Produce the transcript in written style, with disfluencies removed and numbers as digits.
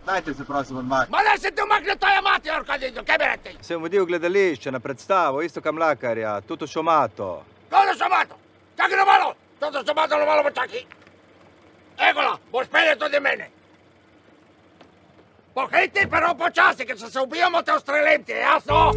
Dajte se prosim odmakniti. Ma da se ti umakne, to je mati, Orkadinjo, kaj bi rekli? Sem vodil gledališče na predstavo, Istoka Mlakarja, Tuto Šomato. Tuto Šomato? Čakaj na malo! Tuto Šomato na malo počakaj. Egola, boš pelje tudi mene. Pohiti, pero počasi, ker se ubijamo, te ustrelim ti, jasno?